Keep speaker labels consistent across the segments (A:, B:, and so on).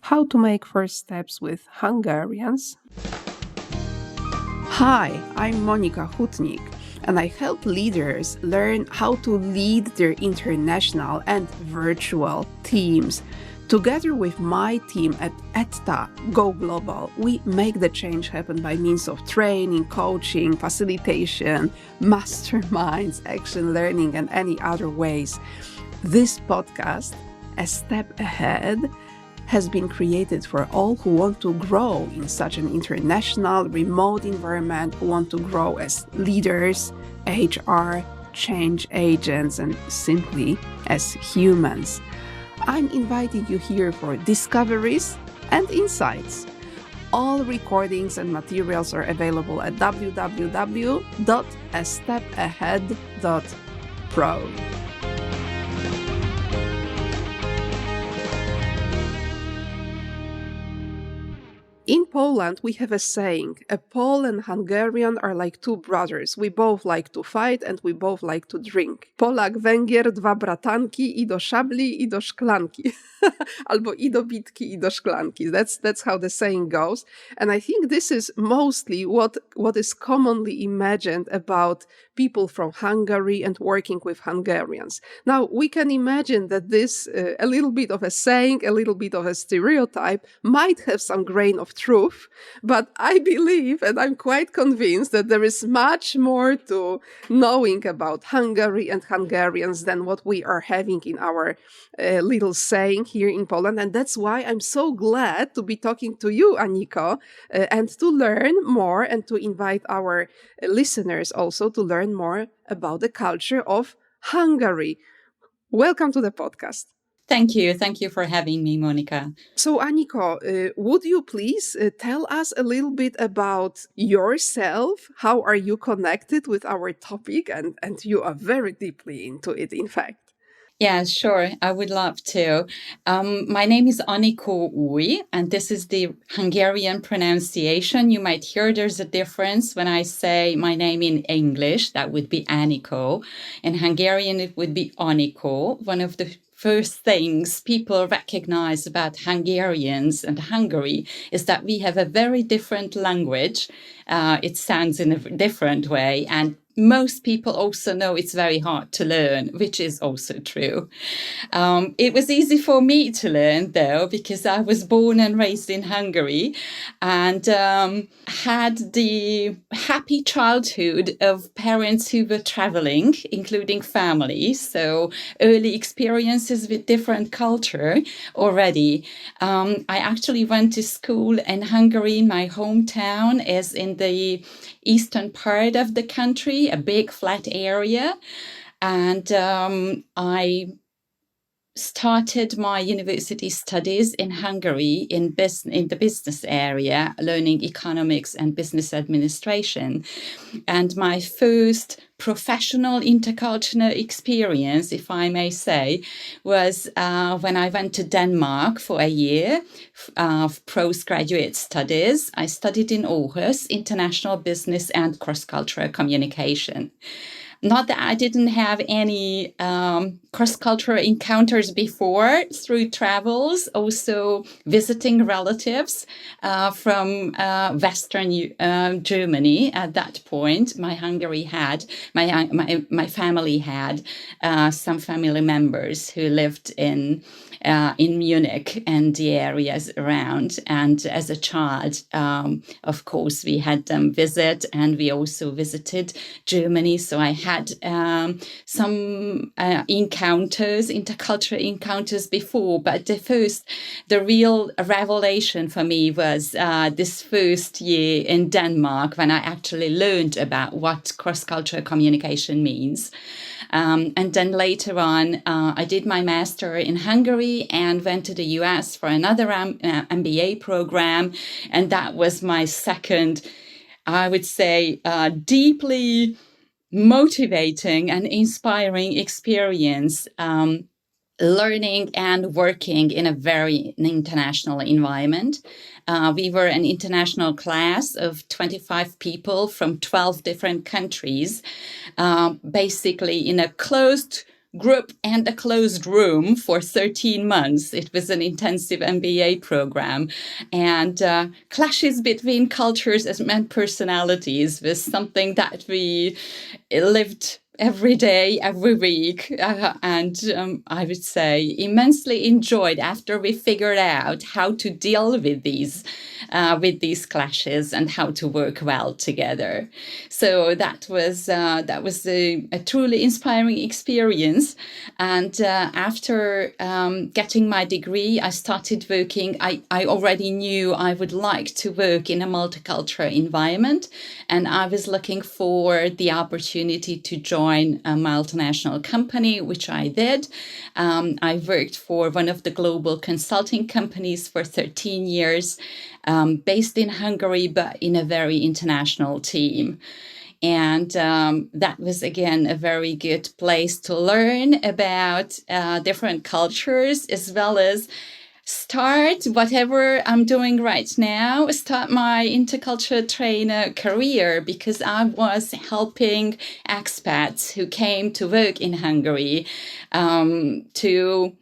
A: how to make first steps with Hungarians. Hi, I'm Monika Hutnik, and I help leaders learn how to lead their international and virtual teams. Together with my team at ETTA Go Global, we make the change happen by means of training, coaching, facilitation, masterminds, action learning, and any other ways. This podcast, A Step Ahead, has been created for all who want to grow in such an international, remote environment, who want to grow as leaders, HR, change agents, and simply as humans. I'm inviting you here for discoveries and insights. All recordings and materials are available at www.astepahead.pro. In Poland, we have a saying, a Pole and Hungarian are like two brothers. We both like to fight and we both like to drink. Polak, Węgier, dwa bratanki, i do szabli, i do szklanki. Albo i do bitki, i do szklanki. That's how the saying goes. And I think this is mostly what is commonly imagined about people from Hungary and working with Hungarians. Now, we can imagine that this, a little bit of a saying, a little bit of a stereotype, might have some grain of truth, but I believe, and I'm quite convinced, that there is much more to knowing about Hungary and Hungarians than what we are having in our little saying here in Poland. And that's why I'm so glad to be talking to you, Aniko, and to learn more and to invite our listeners also to learn more about the culture of Hungary. Welcome to the podcast.
B: Thank you. Thank you for having me, Monika.
A: So, Aniko, would you please tell us a little bit about yourself? How are you connected with our topic? And you are very deeply into it, in fact.
B: Yeah, sure. I would love to. My name is Anikó Új, and this is the Hungarian pronunciation. You might hear there's a difference when I say my name in English. That would be Anikó. In Hungarian, it would be Anikó. One of the first things people recognize about Hungarians and Hungary is that we have a very different language. It sounds in a different way, and most people also know it's very hard to learn, which is also true. It was easy for me to learn, though, because I was born and raised in Hungary and had the happy childhood of parents who were traveling, including families. So early experiences with different culture already. I actually went to school in Hungary, my hometown, as in the eastern part of the country, a big flat area. And I started my university studies in Hungary in the business area, learning economics and business administration. And my first professional intercultural experience, if I may say, was when I went to Denmark for a year of postgraduate studies. I studied in Aarhus, international business and cross-cultural communication. Not that I didn't have any cross-cultural encounters before through travels, also visiting relatives from Western Germany at that point. My family had some family members who lived in Munich and the areas around. And as a child, of course, we had them visit, and we also visited Germany. So I had some intercultural encounters before. But the real revelation for me was this first year in Denmark, when I actually learned about what cross-cultural communication means. And then later on, I did my master in Hungary and went to the US for another MBA program. And that was my second, I would say, deeply motivating and inspiring experience, learning and working in a very international environment. We were an international class of 25 people from 12 different countries, basically in a closed group and a closed room for 13 months. It was an intensive MBA program. And clashes between cultures and personalities was something that we lived every day, every week, and I would say immensely enjoyed after we figured out how to deal with these clashes and how to work well together. So that was a truly inspiring experience. And after getting my degree, I started working. I already knew I would like to work in a multicultural environment, and I was looking for the opportunity to join a multinational company, which I did. I worked for one of the global consulting companies for 13 years, based in Hungary, but in a very international team. And that was, again, a very good place to learn about different cultures, as well as start whatever I'm doing right now, start my intercultural trainer career, because I was helping expats who came to work in Hungary to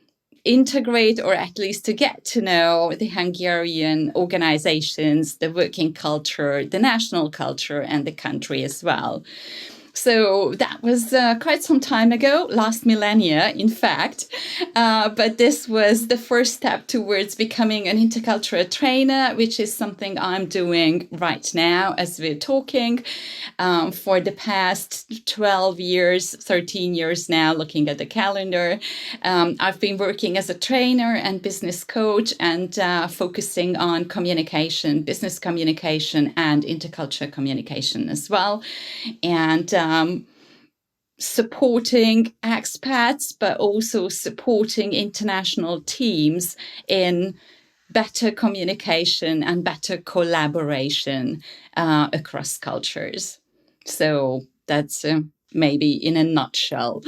B: integrate, or at least to get to know, the Hungarian organizations, the working culture, the national culture, and the country as well. So that was quite some time ago, last millennia, in fact. But this was the first step towards becoming an intercultural trainer, which is something I'm doing right now as we're talking. For the past 12 years, 13 years now, looking at the calendar, I've been working as a trainer and business coach, and focusing on communication, business communication, and intercultural communication as well. And supporting expats, but also supporting international teams in better communication and better collaboration across cultures. So that's maybe in a nutshell.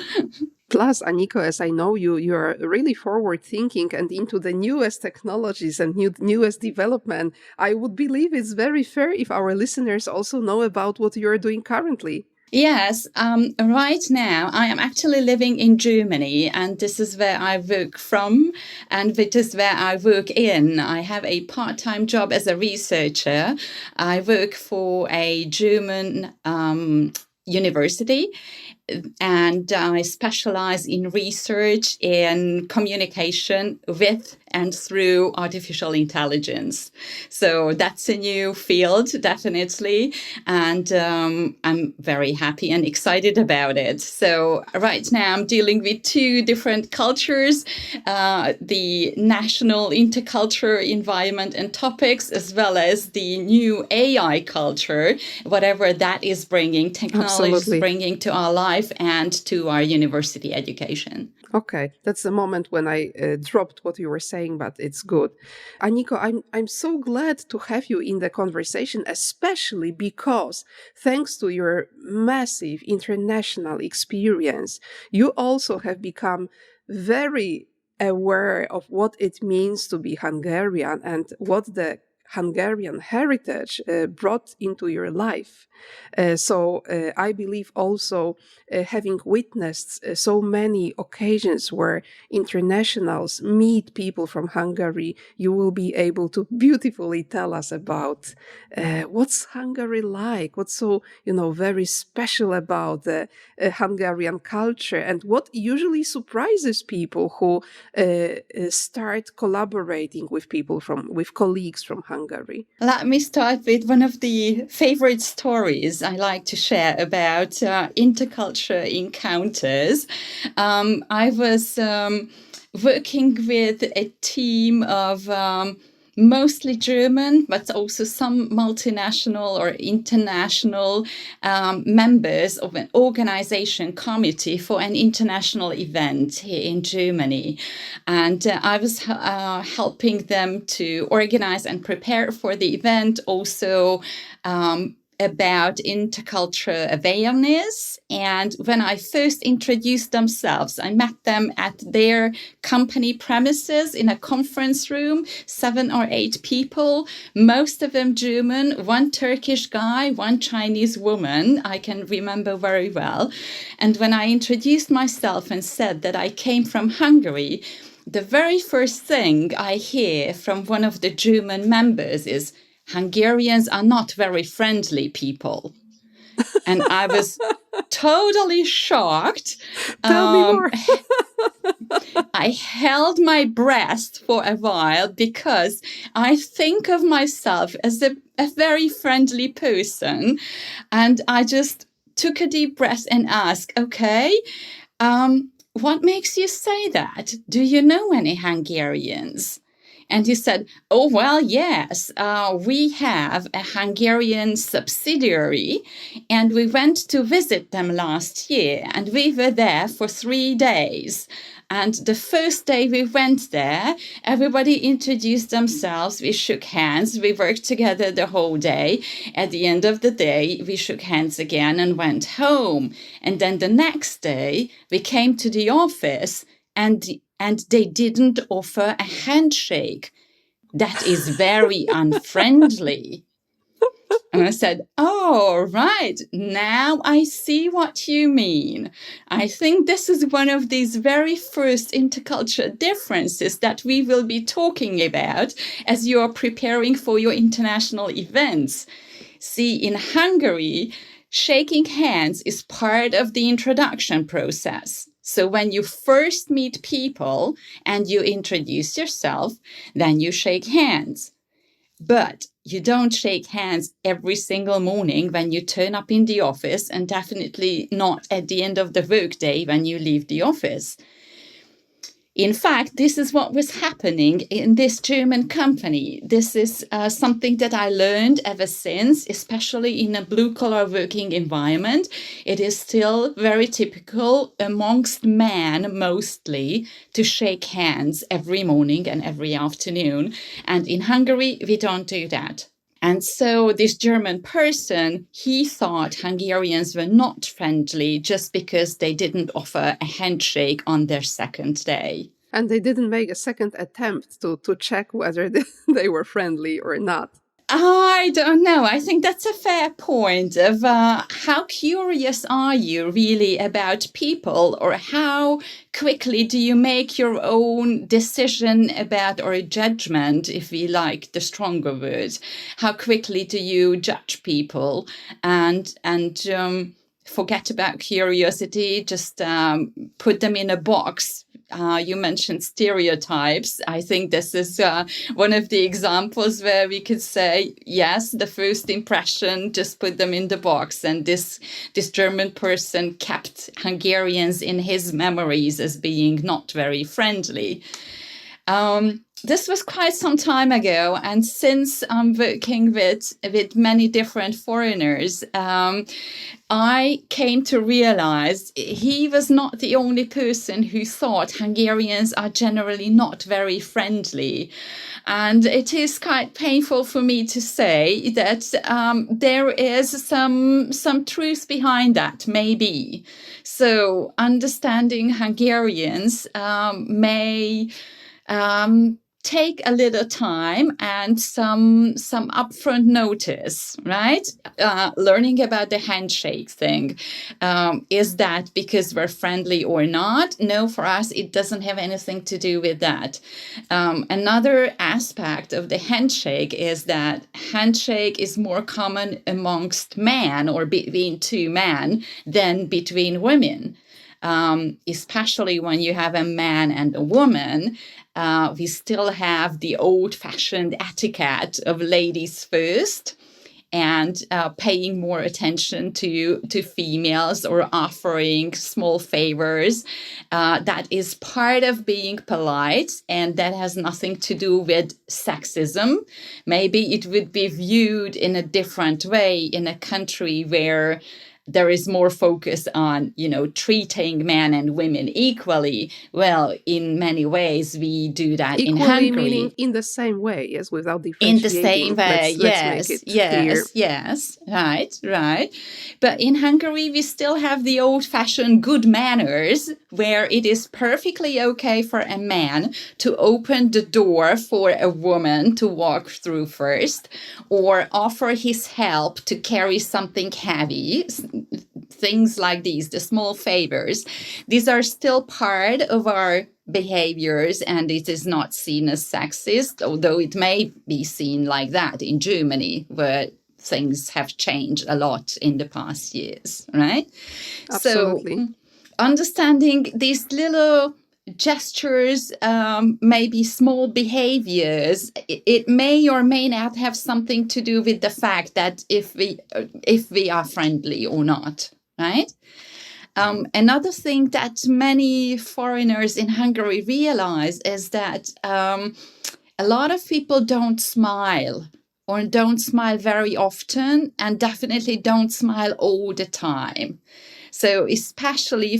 A: Plus, Aniko, as I know you, you're really forward thinking and into the newest technologies and newest development. I would believe it's very fair if our listeners also know about what you're doing currently.
B: Yes, right now I am actually living in Germany, and this is where I work from, and it is where I work in. I have a part-time job as a researcher. I work for a German university, and I specialize in research in communication with and through artificial intelligence. So that's a new field, definitely. And I'm very happy and excited about it. So right now I'm dealing with two different cultures, the national intercultural environment and topics, as well as the new AI culture, whatever that is bringing, technology is bringing to our life and to our university education.
A: Okay, that's the moment when I dropped what you were saying, but it's good. Aniko, I'm so glad to have you in the conversation, especially because thanks to your massive international experience, you also have become very aware of what it means to be Hungarian and what the Hungarian heritage brought into your life. So I believe also having witnessed so many occasions where internationals meet people from Hungary, you will be able to beautifully tell us about what's Hungary like, what's so, very special about the Hungarian culture, and what usually surprises people who start collaborating with with colleagues from Hungary.
B: Let me start with one of the favorite stories I like to share about intercultural encounters. I was working with a team of mostly German, but also some multinational or international members of an organization committee for an international event here in Germany. And I was helping them to organize and prepare for the event, also about intercultural awareness. And when I first introduced themselves, I met them at their company premises in a conference room, 7 or 8 people, most of them German, one Turkish guy, one Chinese woman, I can remember very well. And when I introduced myself and said that I came from Hungary, the very first thing I hear from one of the German members is, Hungarians are not very friendly people. And I was totally shocked.
A: Tell me more.
B: I held my breath for a while because I think of myself as a very friendly person. And I just took a deep breath and asked, okay, what makes you say that? Do you know any Hungarians? And he said, oh, well, yes, we have a Hungarian subsidiary, and we went to visit them last year, and we were there for 3 days. And the first day we went there, everybody introduced themselves, we shook hands, we worked together the whole day. At the end of the day, we shook hands again and went home. And then the next day, we came to the office, and they didn't offer a handshake. That is very unfriendly. And I said, oh, right, now I see what you mean. I think this is one of these very first intercultural differences that we will be talking about as you are preparing for your international events. See, in Hungary, shaking hands is part of the introduction process. So when you first meet people and you introduce yourself, then you shake hands. But you don't shake hands every single morning when you turn up in the office, and definitely not at the end of the workday when you leave the office. In fact, this is what was happening in this German company. This is something that I learned ever since, especially in a blue-collar working environment. It is still very typical amongst men, mostly, to shake hands every morning and every afternoon. And in Hungary, we don't do that. And so this German person, he thought Hungarians were not friendly just because they didn't offer a handshake on their second day.
A: And they didn't make a second attempt to check whether they were friendly or not.
B: I don't know. I think that's a fair point of how curious are you really about people, or how quickly do you make your own decision about, or a judgment, if we like the stronger word. How quickly do you judge people and forget about curiosity, just put them in a box. You mentioned stereotypes. I think this is one of the examples where we could say, yes, the first impression, just put them in the box. And this German person kept Hungarians in his memories as being not very friendly. This was quite some time ago, and since I'm working with many different foreigners, I came to realize he was not the only person who thought Hungarians are generally not very friendly. And it is quite painful for me to say that there is some truth behind that, maybe. So understanding Hungarians may take a little time and some upfront notice, right? Learning about the handshake thing. Is that because we're friendly or not? No, for us, it doesn't have anything to do with that. Another aspect of the handshake is that handshake is more common amongst men or between two men than between women. Especially when you have a man and a woman, we still have the old-fashioned etiquette of ladies first and paying more attention to females or offering small favors. That is part of being polite, and that has nothing to do with sexism. Maybe it would be viewed in a different way in a country where there is more focus on, treating men and women equally. Well, in many ways, we do that in
A: Equally meaning
B: Hungary.
A: in the same way, yes, without
B: In the same
A: differentiating.
B: way,
A: Let's make
B: yes,
A: it clear.
B: yes, right. But in Hungary, we still have the old-fashioned good manners, where it is perfectly okay for a man to open the door for a woman to walk through first, or offer his help to carry something heavy. Things like these, the small favors, these are still part of our behaviors, and it is not seen as sexist, although it may be seen like that in Germany, where things have changed a lot in the past years, right?
A: Absolutely.
B: So understanding these little gestures, maybe small behaviors, it may or may not have something to do with the fact that if we are friendly or not, right? Another thing that many foreigners in Hungary realize is that a lot of people don't smile, or don't smile very often, and definitely don't smile all the time. So especially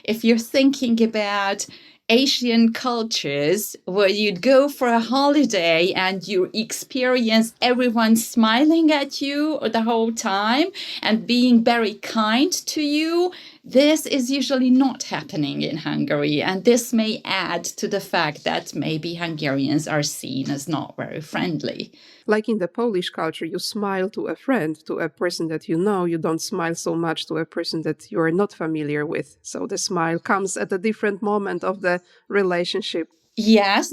B: if you're thinking about Asian cultures, where you'd go for a holiday and you experience everyone smiling at you the whole time and being very kind to you, this is usually not happening in Hungary. And this may add to the fact that maybe Hungarians are seen as not very friendly.
A: Like in the Polish culture, you smile to a friend, to a person that you know. You don't smile so much to a person that you are not familiar with. So the smile comes at a different moment of the relationship.
B: Yes,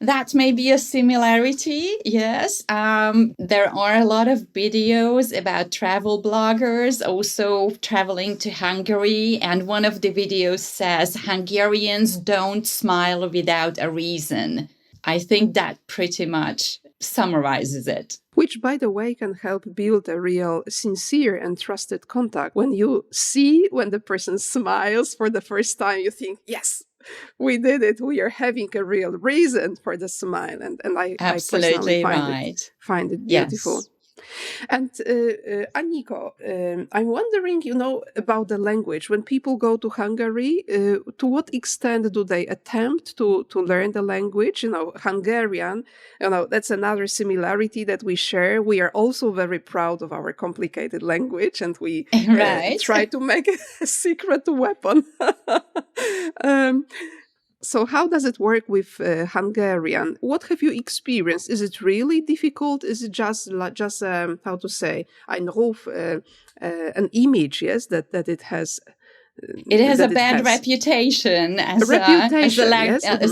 B: that may be a similarity. Yes, there are a lot of videos about travel bloggers also traveling to Hungary, and one of the videos says Hungarians don't smile without a reason. I think that pretty much summarizes it.
A: Which, by the way, can help build a real sincere and trusted contact. When you see when the person smiles for the first time, you think, yes, we did it. We are having a real reason for the smile. And I personally
B: Absolutely right.
A: find it beautiful.
B: Yes.
A: And Aniko, I'm wondering, about the language. When people go to Hungary, to what extent do they attempt to learn the language? Hungarian, that's another similarity that we share. We are also very proud of our complicated language, and we
B: Right.
A: try to make it a secret weapon. So how does it work with Hungarian? What have you experienced? Is it really difficult? Is it just how to say, ein Ruf, an image, yes, that it has?
B: It has a bad reputation as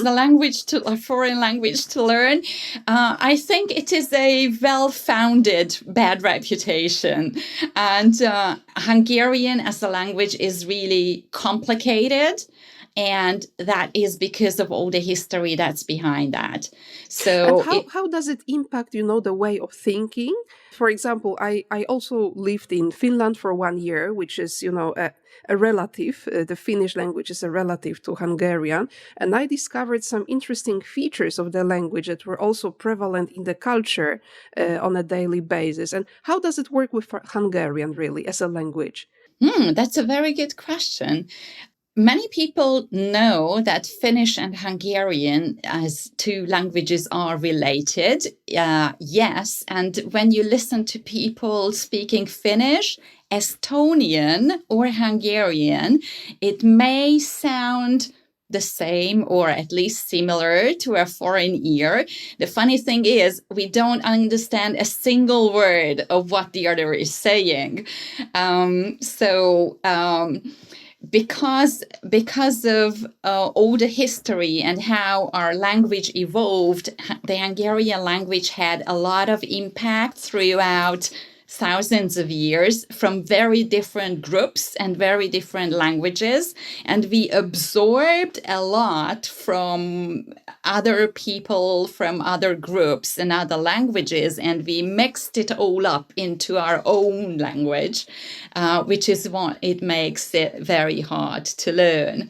B: a language, a foreign language to learn. I think it is a well-founded bad reputation, and Hungarian as a language is really complicated. And that is because of all the history that's behind that. So
A: how does it impact, the way of thinking? For example, I also lived in Finland for 1 year, which is, a relative. The Finnish language is a relative to Hungarian. And I discovered some interesting features of the language that were also prevalent in the culture on a daily basis. And how does it work with Hungarian, really, as a language?
B: That's a very good question. Many people know that Finnish and Hungarian as two languages are related. Yes, and when you listen to people speaking Finnish, Estonian, or Hungarian, it may sound the same or at least similar to a foreign ear. The funny thing is, we don't understand a single word of what the other is saying. Because of all the history and how our language evolved, the Hungarian language had a lot of impact throughout thousands of years from very different groups and very different languages. And we absorbed a lot from other people, from other groups and other languages, and we mixed it all up into our own language, which is what it makes it very hard to learn.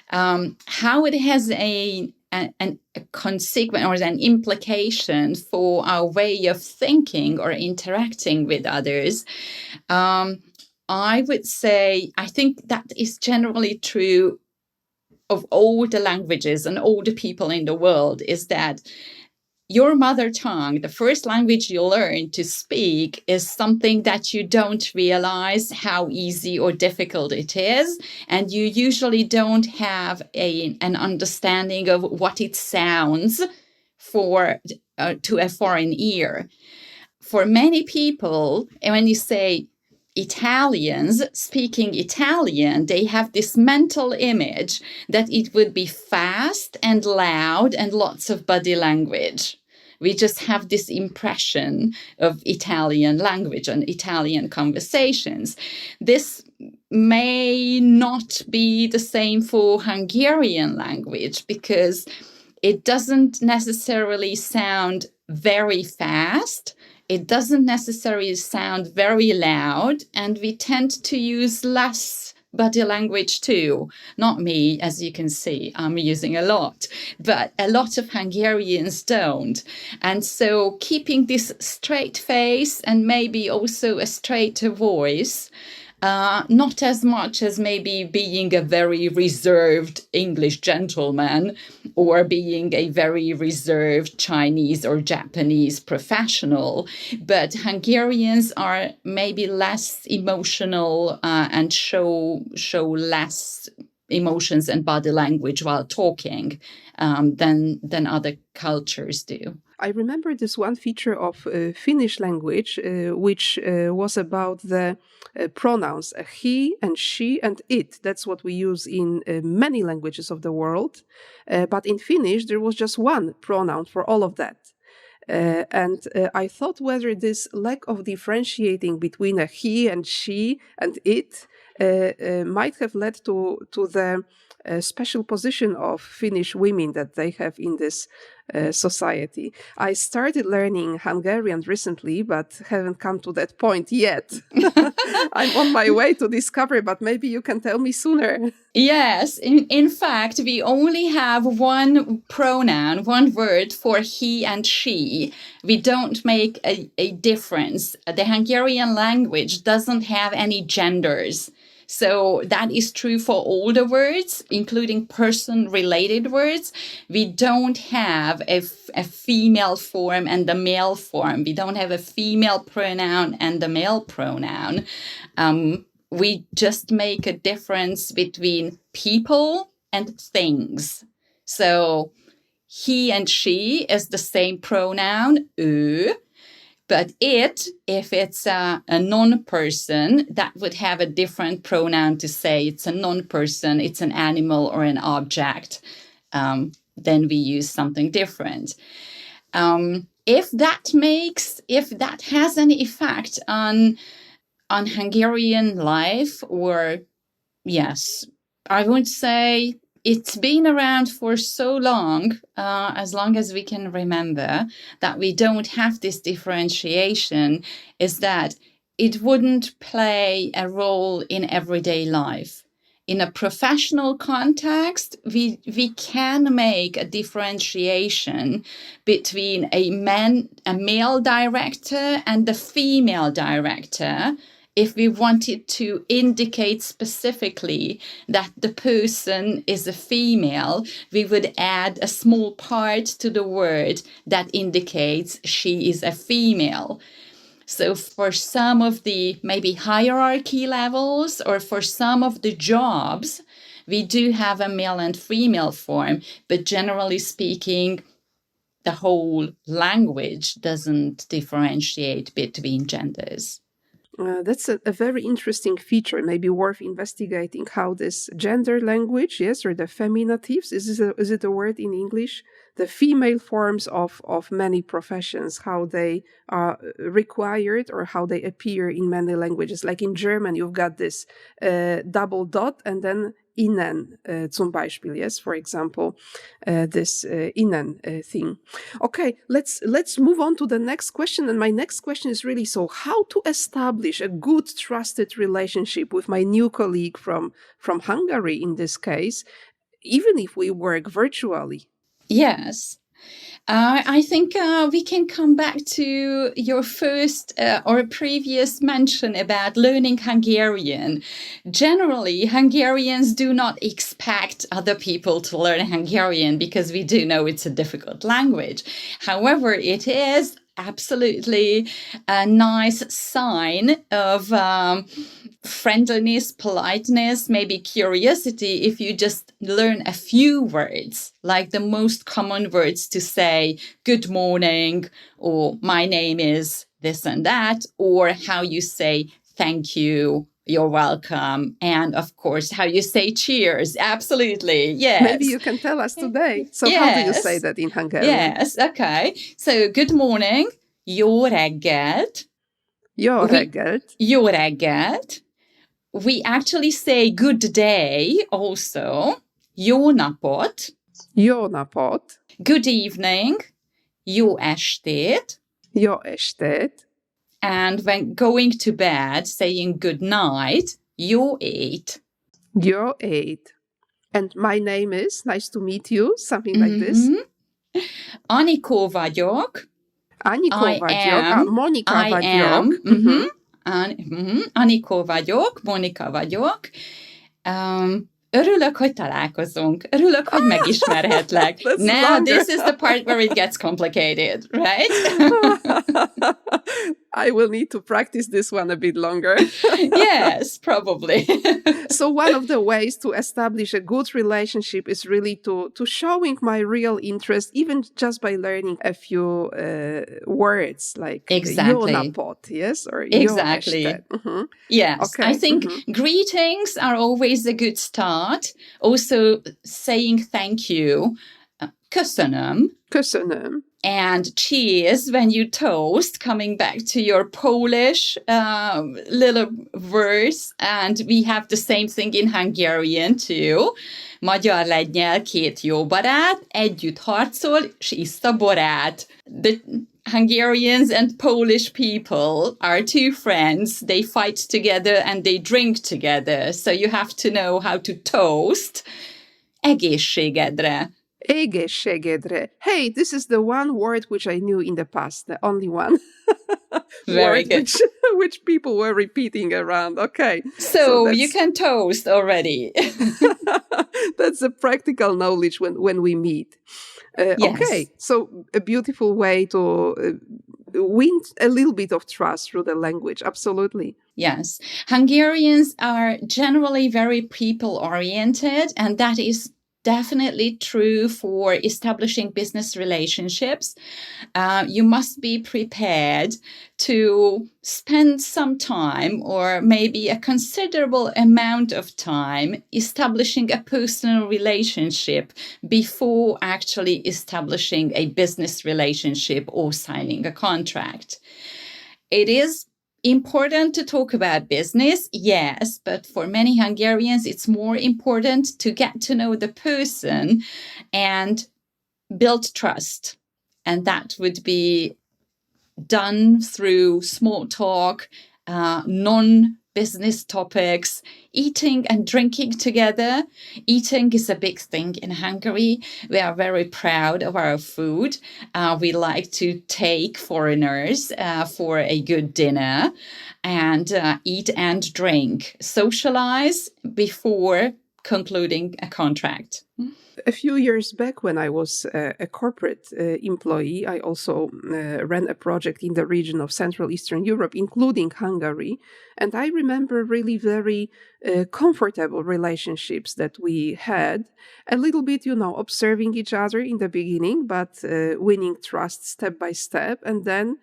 B: How it has a consequence or an implication for our way of thinking or interacting with others. I would say, I think that is generally true of all the languages and all the people in the world, is that your mother tongue, the first language you learn to speak, is something that you don't realize how easy or difficult it is. And you usually don't have an understanding of what it sounds for to a foreign ear. For many people, when you say Italians speaking Italian, they have this mental image that it would be fast and loud and lots of body language. We just have this impression of Italian language and Italian conversations. This may not be the same for Hungarian language, because it doesn't necessarily sound very fast. It doesn't necessarily sound very loud, and we tend to use less body language too. Not me, as you can see, I'm using a lot, but a lot of Hungarians don't. And so keeping this straight face and maybe also a straighter voice, not as much as maybe being a very reserved English gentleman or being a very reserved Chinese or Japanese professional, but Hungarians are maybe less emotional and show less emotions and body language while talking than other cultures do.
A: I remember this one feature of Finnish language, which was about the pronouns he and she and it. That's what we use in many languages of the world. But in Finnish, there was just one pronoun for all of that. And I thought whether this lack of differentiating between a he and she and it might have led to the special position of Finnish women that they have in this society. I started learning Hungarian recently, but haven't come to that point yet. I'm on my way to discover, but maybe you can tell me sooner.
B: Yes, in fact, we only have one pronoun, one word for he and she. We don't make a difference. The Hungarian language doesn't have any genders. So that is true for all the words, including person-related words. We don't have a female form and a male form. We don't have a female pronoun and a male pronoun. We just make a difference between people and things. So he and she is the same pronoun, ö. But it, if it's a non-person, that would have a different pronoun to say it's a non-person, it's an animal or an object. Then we use something different. If that has any effect on Hungarian life, or yes, I would say it's been around for so long as we can remember, that we don't have this differentiation, is that it wouldn't play a role in everyday life. In a professional context, we can make a differentiation between a male director and a female director, if we wanted to indicate specifically that the person is a female, we would add a small part to the word that indicates she is a female. So for some of the maybe hierarchy levels, or for some of the jobs, we do have a male and female form, but generally speaking, the whole language doesn't differentiate between genders.
A: That's a very interesting feature, maybe worth investigating how this gender language, yes, or the feminatives, is it a word in English? The female forms of many professions, how they are required or how they appear in many languages. Like in German, you've got this double dot and then innen, zum Beispiel, yes, for example, this innen thing. Okay, let's move on to the next question. And my next question is really, so how to establish a good, trusted relationship with my new colleague from Hungary in this case, even if we work virtually?
B: Yes. I think we can come back to your first or previous mention about learning Hungarian. Generally, Hungarians do not expect other people to learn Hungarian because we do know it's a difficult language. However, it is absolutely a nice sign of friendliness, politeness, maybe curiosity if you just learn a few words, like the most common words to say good morning, or my name is this and that, or how you say thank you, you're welcome, and of course how you say cheers. Absolutely, yes.
A: Maybe you can tell us today. So how do you say that in Hungarian?
B: Yes, okay. So good morning, jó reggelt.
A: Jó reggelt.
B: Jó reggelt. We actually say good day also. Jó napot.
A: Jó napot.
B: Good evening. Jó estét.
A: Jó estét.
B: And when going to bed, saying good night, jó ét.
A: Jó ét. And my name is, nice to meet you, something like this.
B: Anikó vagyok.
A: Anikó vagyok. Monika vagyok.
B: Anikó vagyok, Monika vagyok. Örülök, hogy találkozunk. Örülök, hogy megismerhetlek. Now this is the part where it gets complicated, right?
A: I will need to practice this one a bit longer.
B: Yes, probably.
A: So one of the ways to establish a good relationship is really to showing my real interest, even just by learning a few words, like jó napot, yes? Or
B: exactly.
A: Jó estet.
B: Yes,
A: okay.
B: I think greetings are always a good start. Also saying thank you. Köszönöm.
A: Köszönöm.
B: And cheers when you toast, coming back to your Polish little verse. And we have the same thing in Hungarian too. Magyar legyen két jó barát, együtt harcol, s iszta borát. The Hungarians and Polish people are two friends. They fight together and they drink together. So you have to know how to toast. Egészségedre.
A: Egészségedre. Hey, this is the one word which I knew in the past, the only one.
B: Very good.
A: Which people were repeating around. Okay.
B: So you can toast already.
A: That's a practical knowledge when we meet. Yes. Okay, so a beautiful way to win a little bit of trust through the language. Absolutely.
B: Yes. Hungarians are generally very people-oriented, and that is definitely true for establishing business relationships. You must be prepared to spend some time, or maybe a considerable amount of time, establishing a personal relationship before actually establishing a business relationship or signing a contract. It is important to talk about business, yes, but for many Hungarians, it's more important to get to know the person and build trust. And that would be done through small talk, non-business topics, eating and drinking together. Eating is a big thing in Hungary. We are very proud of our food. We like to take foreigners for a good dinner and eat and drink, socialize before concluding a contract.
A: A few years back, when I was a corporate employee, I also ran a project in the region of Central Eastern Europe, including Hungary. And I remember really very comfortable relationships that we had. A little bit, observing each other in the beginning, but winning trust step by step, and then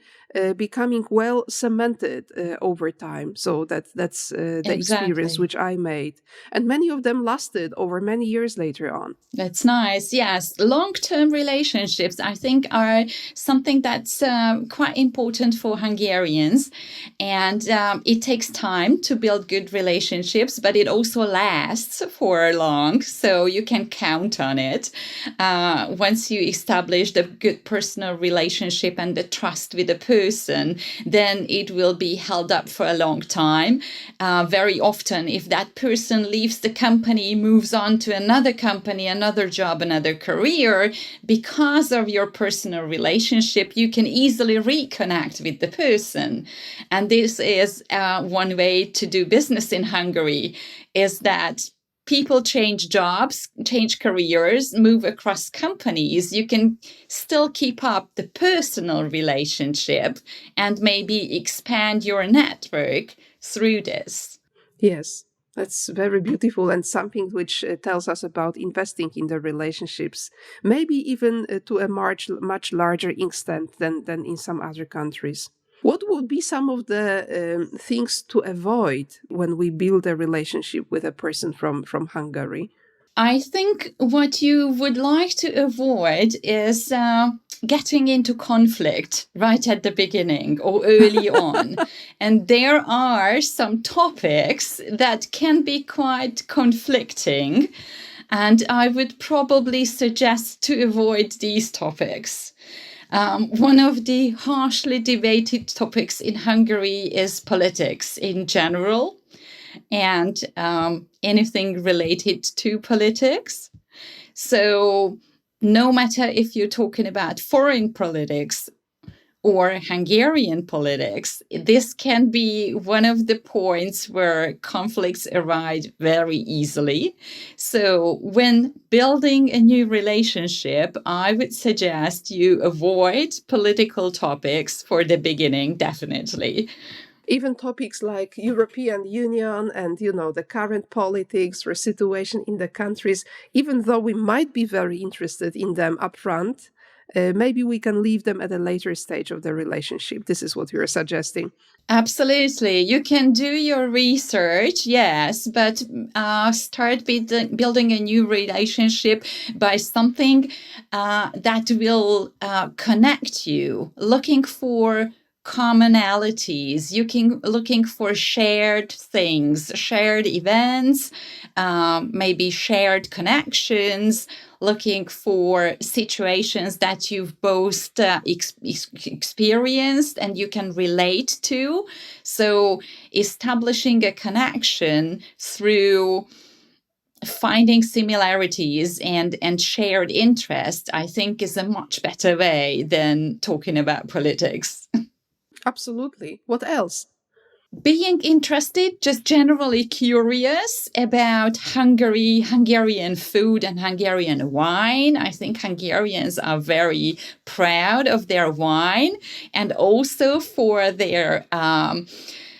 A: becoming well cemented over time. So that's the experience which I made. And many of them lasted over many years later on.
B: That's nice. Yes. Long-term relationships, I think, are something that's quite important for Hungarians. And it takes time to build good relationships, but it also lasts for long. So you can count on it. Once you establish the good personal relationship and the trust with the person, then it will be held up for a long time. Very often, if that person leaves the company, moves on to another company, company, another job, another career, because of your personal relationship, you can easily reconnect with the person. And this is one way to do business in Hungary, is that people change jobs, change careers, move across companies. You can still keep up the personal relationship and maybe expand your network through this.
A: Yes, that's very beautiful and something which tells us about investing in the relationships, maybe even to a much larger extent than in some other countries. What would be some of the things to avoid when we build a relationship with a person from Hungary?
B: I think what you would like to avoid is getting into conflict right at the beginning or early on. And there are some topics that can be quite conflicting. And I would probably suggest to avoid these topics. One of the harshly debated topics in Hungary is politics in general, and anything related to politics. So no matter if you're talking about foreign politics or Hungarian politics, this can be one of the points where conflicts arise very easily. So when building a new relationship, I would suggest you avoid political topics for the beginning, definitely.
A: Even topics like European Union and, the current politics or situation in the countries, even though we might be very interested in them upfront, maybe we can leave them at a later stage of the relationship. This is what you're suggesting.
B: Absolutely. You can do your research, yes, but start building a new relationship by something that will connect you, looking for commonalities. Looking for shared things, shared events, maybe shared connections, looking for situations that you've both experienced and you can relate to. So establishing a connection through finding similarities and shared interest, I think, is a much better way than talking about politics.
A: Absolutely. What else?
B: Being interested, just generally curious about Hungarian food and Hungarian wine. I think Hungarians are very proud of their wine and also for their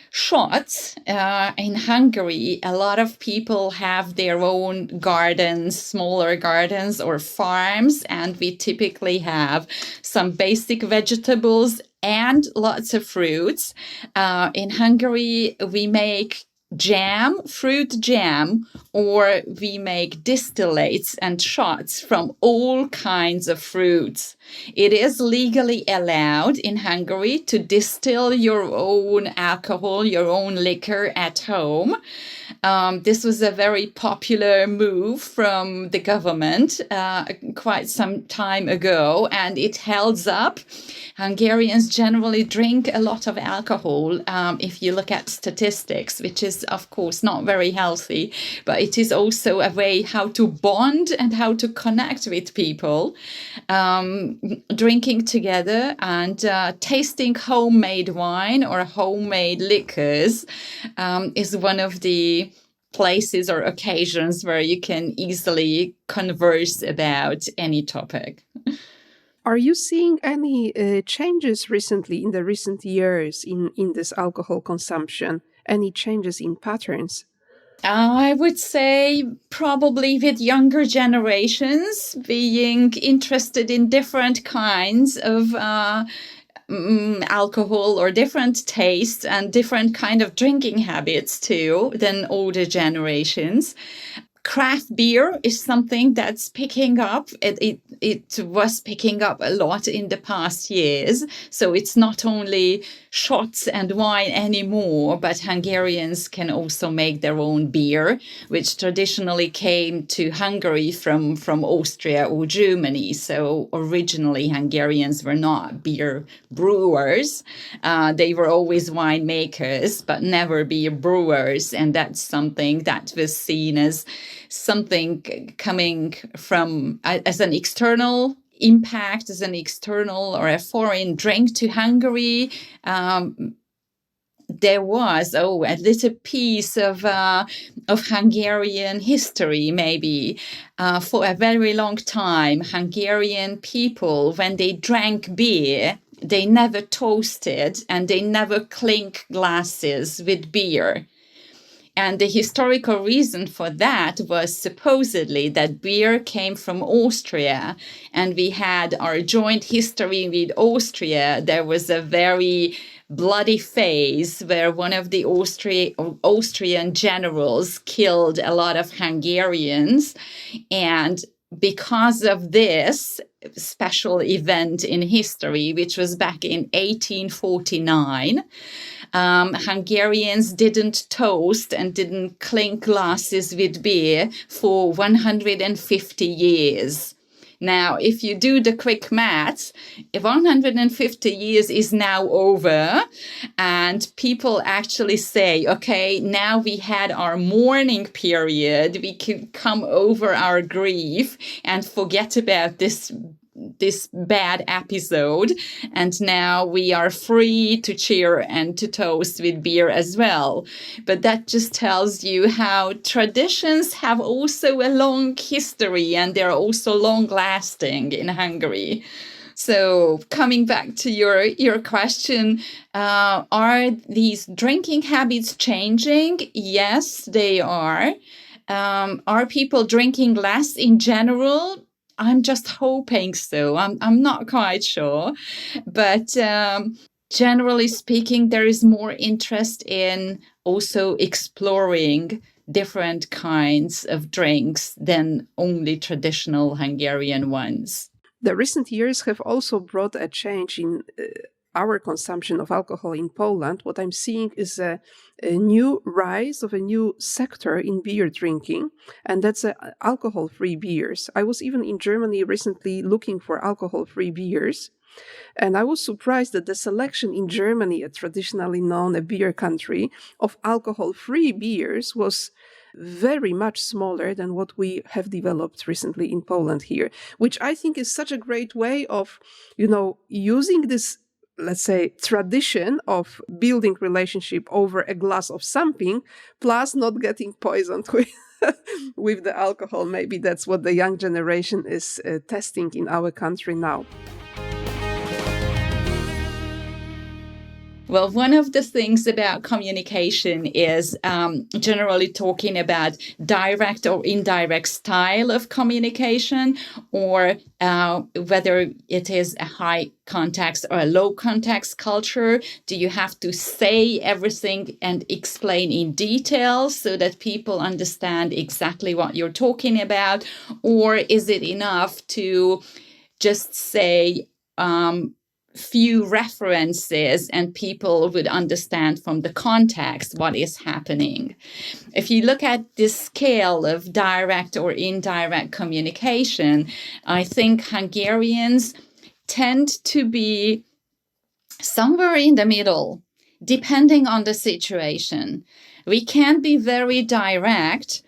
B: shots. In Hungary, a lot of people have their own gardens, smaller gardens or farms, and we typically have some basic vegetables and lots of fruits. In Hungary, we make jam, fruit jam, or we make distillates and shots from all kinds of fruits. It is legally allowed in Hungary to distill your own alcohol, your own liquor at home. This was a very popular move from the government quite some time ago, and it holds up. Hungarians generally drink a lot of alcohol if you look at statistics, which is, of course, not very healthy, but it is also a way how to bond and how to connect with people. Drinking together and tasting homemade wine or homemade liquors is one of the places or occasions where you can easily converse about any topic.
A: Are you seeing any changes recently in the recent years in this alcohol consumption? Any changes in patterns?
B: I would say probably with younger generations being interested in different kinds of alcohol or different tastes and different kind of drinking habits too than older generations. Craft beer is something that's picking up. It was picking up a lot in the past years. So it's not only shots and wine anymore, but Hungarians can also make their own beer, which traditionally came to Hungary from Austria or Germany. So originally Hungarians were not beer brewers. They were always winemakers, but never beer brewers. And that's something that was seen as something coming from as an external impact, as an external or a foreign drink to Hungary. There was a little piece of Hungarian history, maybe. For a very long time, Hungarian people, when they drank beer, they never toasted and they never clinked glasses with beer. And the historical reason for that was supposedly that beer came from Austria, and we had our joint history with Austria. There was a very bloody phase where one of the Austrian generals killed a lot of Hungarians. And because of this special event in history, which was back in 1849, Hungarians didn't toast and didn't clink glasses with beer for 150 years. Now, if you do the quick maths, 150 years is now over, and people actually say, okay, now we had our mourning period, we could come over our grief and forget about this bad episode, and now we are free to cheer and to toast with beer as well. But that just tells you how traditions have also a long history, and they're also long lasting in Hungary. So coming back to your question, are these drinking habits changing? Yes, they are. Are people drinking less in general? I'm just hoping so. I'm not quite sure. But generally speaking, there is more interest in also exploring different kinds of drinks than only traditional Hungarian ones.
A: The recent years have also brought a change in our consumption of alcohol in Poland. What I'm seeing is a new rise of a new sector in beer drinking, and that's alcohol-free beers. I was even in Germany recently looking for alcohol-free beers, and I was surprised that the selection in Germany, a traditionally known a beer country, of alcohol-free beers was very much smaller than what we have developed recently in Poland here, which I think is such a great way of, using this, let's say, tradition of building relationship over a glass of something, plus not getting poisoned with the alcohol. Maybe that's what the young generation is testing in our country now.
B: Well, one of the things about communication is generally talking about direct or indirect style of communication, or whether it is a high context or a low context culture. Do you have to say everything and explain in detail so that people understand exactly what you're talking about? Or is it enough to just say few references and people would understand from the context what is happening? If you look at this scale of direct or indirect communication, I think Hungarians tend to be somewhere in the middle, depending on the situation. We can be very direct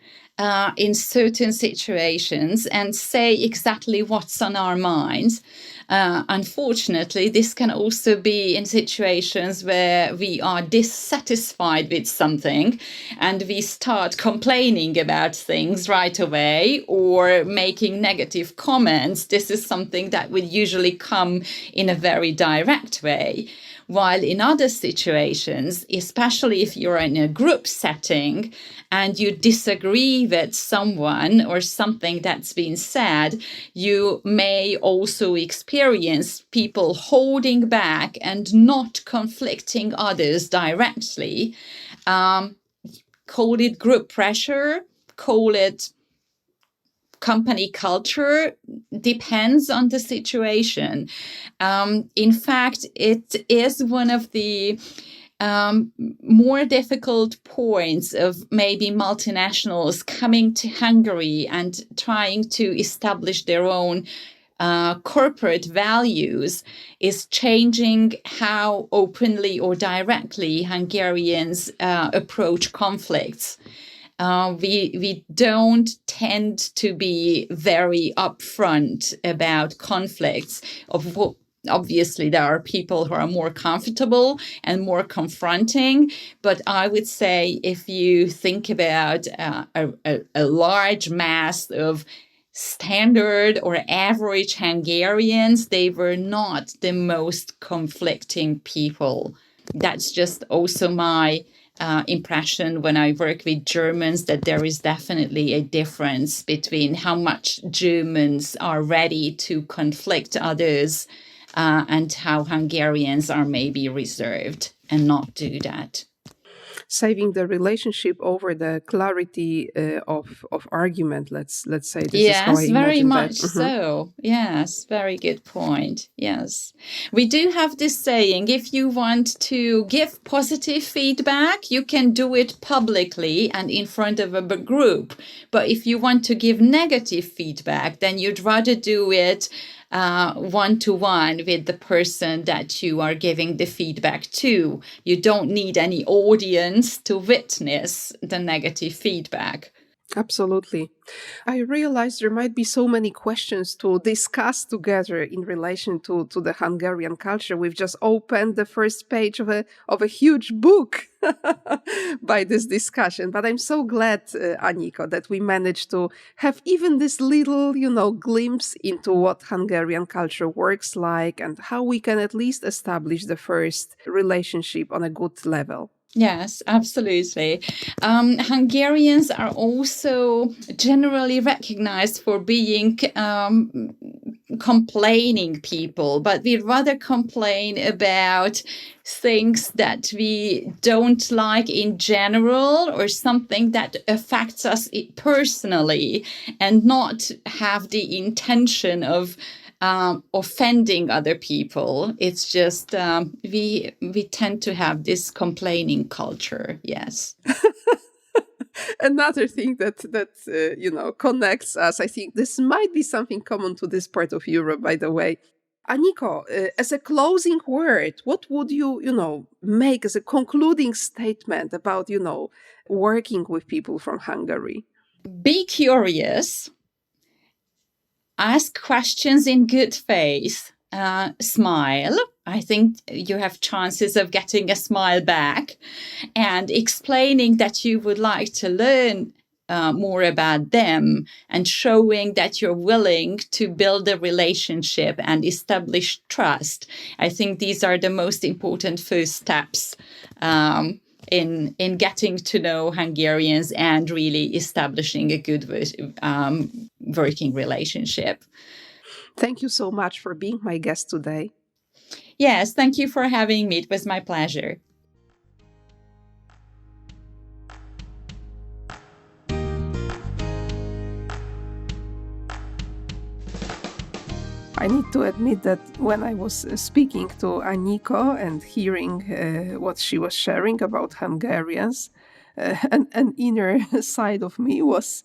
B: in certain situations and say exactly what's on our minds. Unfortunately, this can also be in situations where we are dissatisfied with something and we start complaining about things right away or making negative comments. This is something that would usually come in a very direct way. While in other situations, especially if you're in a group setting and you disagree with someone or something that's been said, you may also experience people holding back and not conflicting others directly. Call it group pressure, call it company culture, depends on the situation. In fact, it is one of the more difficult points of maybe multinationals coming to Hungary and trying to establish their own corporate values, is changing how openly or directly Hungarians approach conflicts. we don't tend to be very upfront about conflicts. Obviously, there are people who are more comfortable and more confronting, but I would say if you think about a large mass of standard or average Hungarians, they were not the most conflicting people. That's just also my impression when I work with Germans, that there is definitely a difference between how much Germans are ready to conflict others and how Hungarians are maybe reserved and not do that.
A: Saving the relationship over the clarity of argument. Let's say this is how I
B: Yes, very
A: imagine that.
B: much so. Yes, very good point. Yes. We do have this saying, if you want to give positive feedback, you can do it publicly and in front of a group. But if you want to give negative feedback, then you'd rather do it one-to-one with the person that you are giving the feedback to. You don't need any audience to witness the negative feedback.
A: Absolutely. I realized there might be so many questions to discuss together in relation to the Hungarian culture. We've just opened the first page of a huge book by this discussion. But I'm so glad, Aniko, that we managed to have even this little, glimpse into what Hungarian culture works like and how we can at least establish the first relationship on a good level.
B: Yes, absolutely. Hungarians are also generally recognized for being complaining people, but we rather complain about things that we don't like in general or something that affects us personally, and not have the intention of offending other people. It's just we tend to have this complaining culture. Yes.
A: Another thing that connects us, I think this might be something common to this part of Europe, by the way. Aniko, as a closing word, what would you make as a concluding statement about working with people from Hungary?
B: Be curious. Ask questions in good faith. Smile. I think you have chances of getting a smile back, and explaining that you would like to learn more about them, and showing that you're willing to build a relationship and establish trust. I think these are the most important first steps in getting to know Hungarians and really establishing a good working relationship.
A: Thank you so much for being my guest today.
B: Yes, thank you for having me. It was my pleasure.
A: I need to admit that when I was speaking to Aniko and hearing what she was sharing about Hungarians, an inner side of me was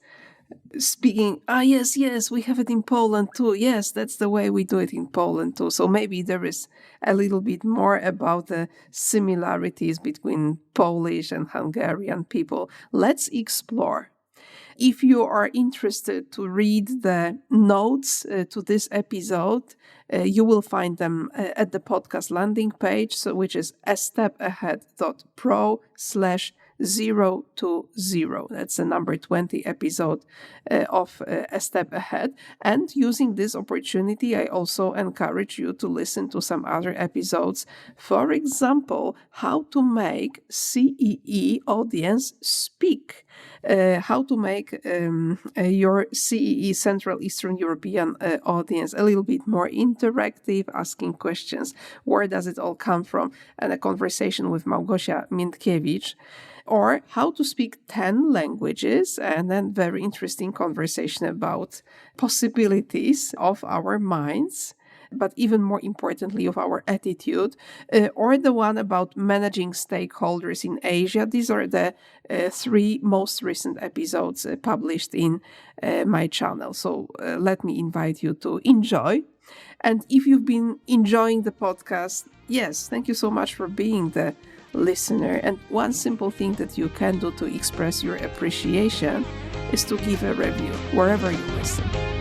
A: speaking, yes, we have it in Poland too. Yes, that's the way we do it in Poland too. So maybe there is a little bit more about the similarities between Polish and Hungarian people. Let's explore. If you are interested to read the notes to this episode, you will find them at the podcast landing page, which is astepahead.pro/020. That's the number 20 episode of A Step Ahead. And using this opportunity, I also encourage you to listen to some other episodes. For example, how to make CEE audience speak. How to make your CEE, Central Eastern European audience, a little bit more interactive, asking questions. Where does it all come from? And a conversation with Małgosia Miętkiewicz. Or how to speak 10 languages, and then very interesting conversation about possibilities of our minds, but even more importantly of our attitude, or the one about managing stakeholders in Asia. These are the 3 most recent episodes published in my channel. So let me invite you to enjoy. And if you've been enjoying the podcast, yes, thank you so much for being the listener. And one simple thing that you can do to express your appreciation is to give a review wherever you listen.